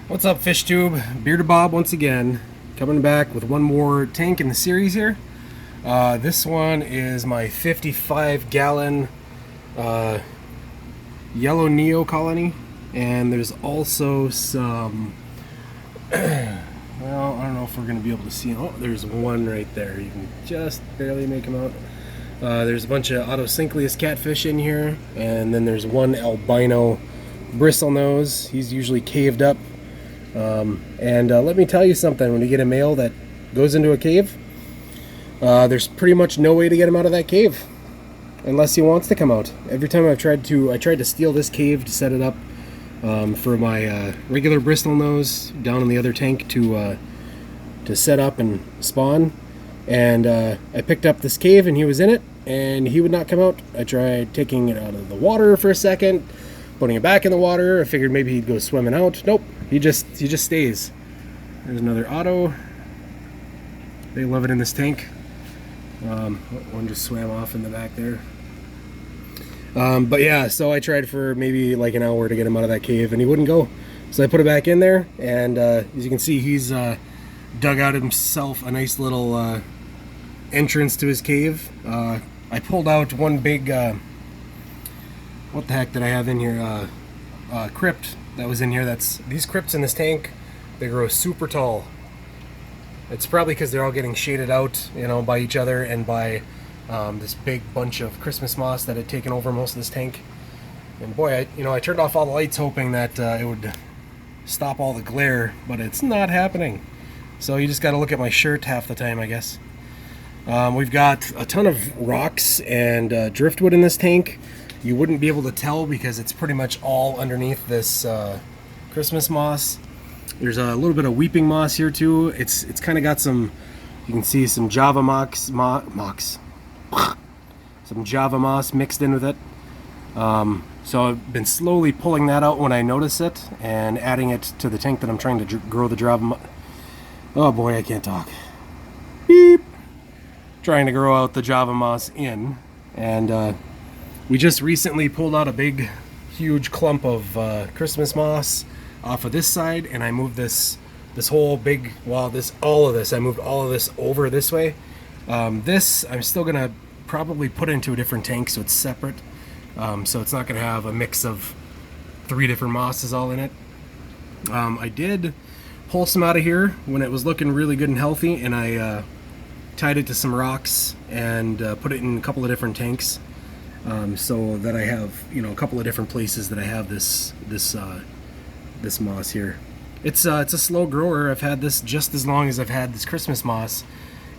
What's up, Fish Tube? Bearded Bob once again, coming back with one more tank in the series here. This one is my 55-gallon yellow Neo colony, and there's also some, well, I don't know if we're going to be able to see. Oh, there's one right there. You can just barely make them out. There's a bunch of Autosynclius catfish in here, and then there's one albino bristlenose. He's usually caved up. Let me tell you something, when you get a male that goes into a cave, there's pretty much no way to get him out of that cave unless he wants to come out. Every time I tried to steal this cave to set it up for my regular bristlenose down in the other tank to set up and spawn, and I picked up this cave and he was in it and he would not come out. I tried taking it out of the water for a second, putting it back in the water. I figured maybe he'd go swimming out. Nope, he just stays. There's another auto. They love it in this tank. One just swam off in the back there. But yeah, so I tried for maybe like an hour to get him out of that cave and he wouldn't go. So I put it back in there, and as you can see, he's dug out himself a nice little entrance to his cave. I pulled out one big, what the heck did I have in here? Crypt that was in here. These crypts in this tank, they grow super tall. It's probably because they're all getting shaded out, you know, by each other and by this big bunch of Christmas moss that had taken over most of this tank. And boy, I turned off all the lights hoping that it would stop all the glare, but it's not happening. So you just got to look at my shirt half the time, I guess. We've got a ton of rocks and driftwood in this tank. You wouldn't be able to tell because it's pretty much all underneath this Christmas moss. There's a little bit of weeping moss here too. It's kind of got some, you can see some Java some Java moss mixed in with it. So I've been slowly pulling that out when I notice it and adding it to the tank that I'm trying to grow the Java. Oh boy, I can't talk. Beep. Trying to grow out the Java moss in, and we just recently pulled out a big, huge clump of Christmas moss off of this side, and I moved this whole big, I moved all of this over this way. This I'm still gonna probably put into a different tank so it's separate, so it's not gonna have a mix of 3 different mosses all in it. I did pull some out of here when it was looking really good and healthy, and I tied it to some rocks and put it in a couple of different tanks, so that I have, you know, a couple of different places that I have this moss here. It's a slow grower. I've had this just as long as I've had this Christmas moss,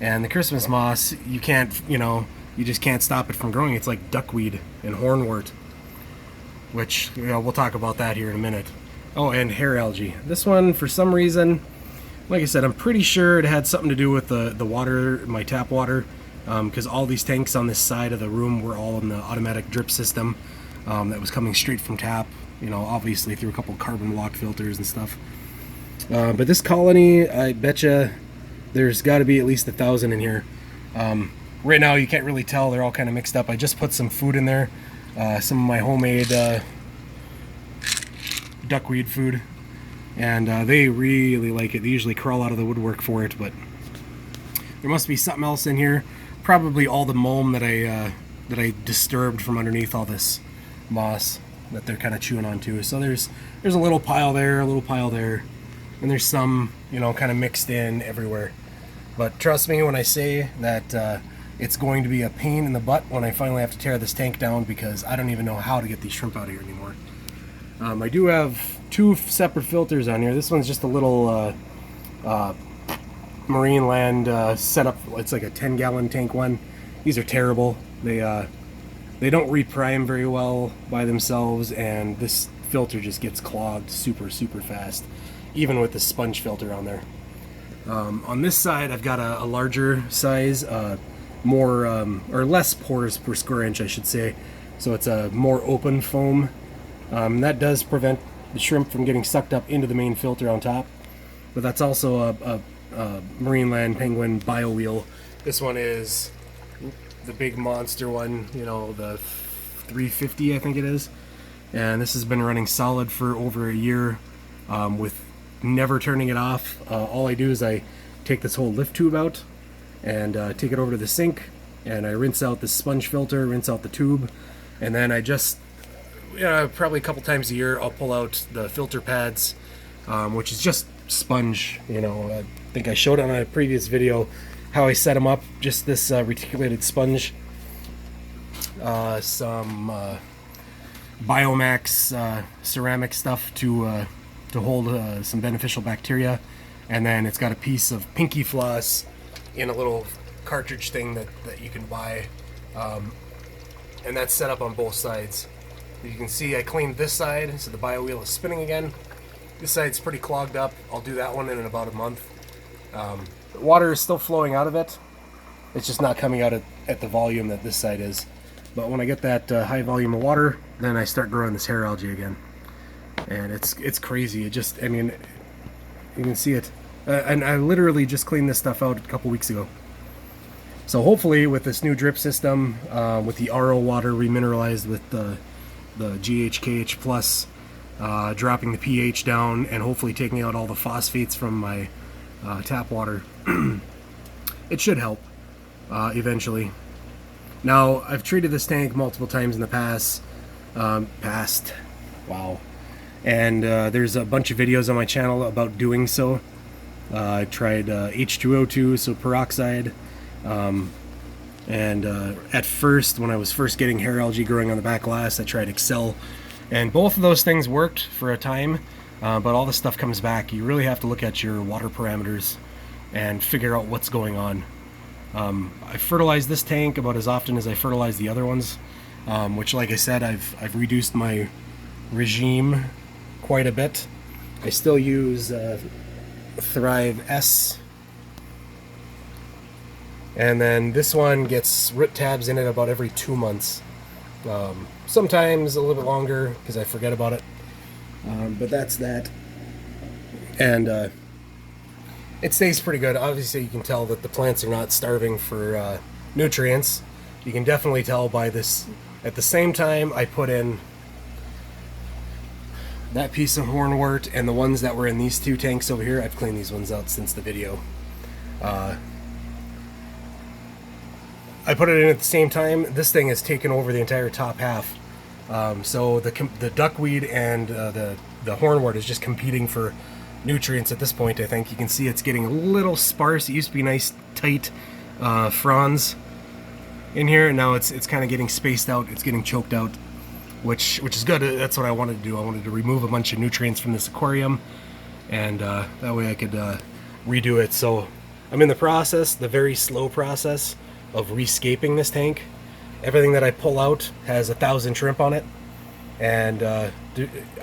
and the Christmas moss, you can't, you just can't stop it from growing. It's like duckweed and hornwort, which, we'll talk about that here in a minute. Oh, and hair algae. This one, for some reason, like I said, I'm pretty sure it had something to do with the water, my tap water, because all these tanks on this side of the room were all in the automatic drip system that was coming straight from tap, obviously through a couple of carbon block filters and stuff. But this colony, I betcha there's got to be at least 1,000 in here. Right now you can't really tell, they're all kind of mixed up. I just put some food in there, some of my homemade duckweed food, and they really like it. They usually crawl out of the woodwork for it, but there must be something else in here. Probably all the mulm that I disturbed from underneath all this moss that they're kind of chewing on too. So there's a little pile there, a little pile there, and there's some, kind of mixed in everywhere. But trust me when I say that it's going to be a pain in the butt when I finally have to tear this tank down, because I don't even know how to get these shrimp out of here anymore. I do have 2 separate filters on here. This one's just a little marine land setup. It's like a 10-gallon tank one. These are terrible. They don't reprime very well by themselves, and this filter just gets clogged super fast, even with the sponge filter on there. On this side, I've got a larger size, more or less pores per square inch, I should say. So it's a more open foam. That does prevent the shrimp from getting sucked up into the main filter on top. But that's also a marine land penguin bio wheel. This one is the big monster one, the 350 I think it is. And this has been running solid for over a year, with never turning it off. All I do is I take this whole lift tube out and take it over to the sink, and I rinse out the sponge filter, rinse out the tube, and then I just, probably a couple times a year, I'll pull out the filter pads, which is just sponge. I think I showed on a previous video how I set them up. Just this reticulated sponge, some Biomax ceramic stuff to hold some beneficial bacteria, and then it's got a piece of pinky floss in a little cartridge thing that you can buy, and that's set up on both sides. You can see I cleaned this side, so the bio wheel is spinning again. This side's pretty clogged up. I'll do that one in about a month. The water is still flowing out of it. It's just not coming out at the volume that this side is. But when I get that high volume of water, then I start growing this hair algae again. And it's crazy. It just, you can see it. And I literally just cleaned this stuff out a couple weeks ago. So hopefully with this new drip system, with the RO water remineralized with the GHKH plus, dropping the pH down and hopefully taking out all the phosphates from my tap water, it should help eventually. Now, I've treated this tank multiple times in the past. Wow. And there's a bunch of videos on my channel about doing so. I tried H2O2, so peroxide. And at first, when I was first getting hair algae growing on the back glass, I tried Excel. And both of those things worked for a time, but all this stuff comes back. You really have to look at your water parameters and figure out what's going on. I fertilize this tank about as often as I fertilize the other ones, which, like I said, I've reduced my regime quite a bit. I still use Thrive S, and then this one gets root tabs in it about every 2 months. Sometimes a little bit longer because I forget about it, but that's that. And it stays pretty good. Obviously, you can tell that the plants are not starving for nutrients. You can definitely tell by this. At the same time, I put in that piece of hornwort and the ones that were in these two tanks over here. I've cleaned these ones out since the video. I put it in at the same time. This thing has taken over the entire top half. So the duckweed and the hornwort is just competing for nutrients at this point. I think you can see it's getting a little sparse. It used to be nice tight fronds in here, and now it's kind of getting spaced out. It's getting choked out, which is good. That's what I wanted to do. I wanted to remove a bunch of nutrients from this aquarium, and that way I could redo it. So I'm in the process, the very slow process of rescaping this tank. Everything that I pull out has 1,000 shrimp on it, and I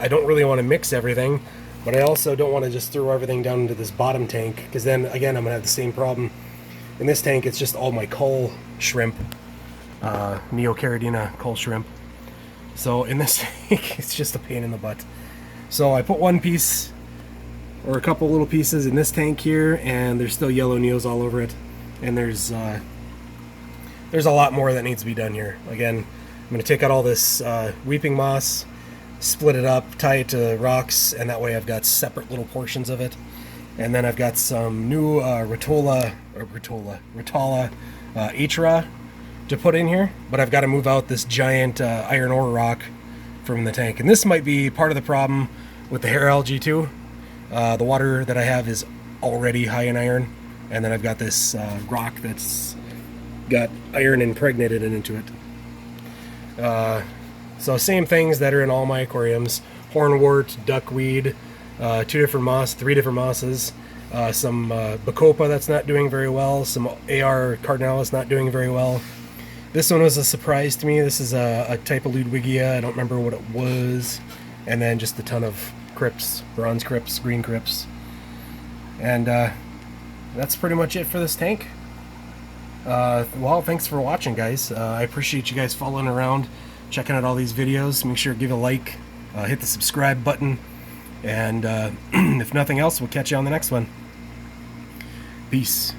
don't really want to mix everything, but I also don't want to just throw everything down into this bottom tank, because then again I'm gonna have the same problem. In this tank, it's just all my cull shrimp, Neocaridina cull shrimp. So in this tank, it's just a pain in the butt. So I put one piece or a couple little pieces in this tank here, and there's still yellow neos all over it. And there's a lot more that needs to be done here. Again, I'm going to take out all this weeping moss, split it up, tie it to rocks, and that way I've got separate little portions of it. And then I've got some new Rotala Hydra to put in here, but I've got to move out this giant iron ore rock from the tank. And this might be part of the problem with the hair algae too. The water that I have is already high in iron, and then I've got this rock that's got iron impregnated into it. So same things that are in all my aquariums: hornwort, duckweed, 2 different moss, 3 different mosses, some bacopa that's not doing very well, some AR cardinalis not doing very well. This one was a surprise to me. This is a type of Ludwigia. I don't remember what it was. And then just a ton of crypts, bronze crypts, green crypts. And that's pretty much it for this tank. Well, thanks for watching, guys. I appreciate you guys following around, checking out all these videos. Make sure to give a like, hit the subscribe button, and if nothing else, we'll catch you on the next one. Peace.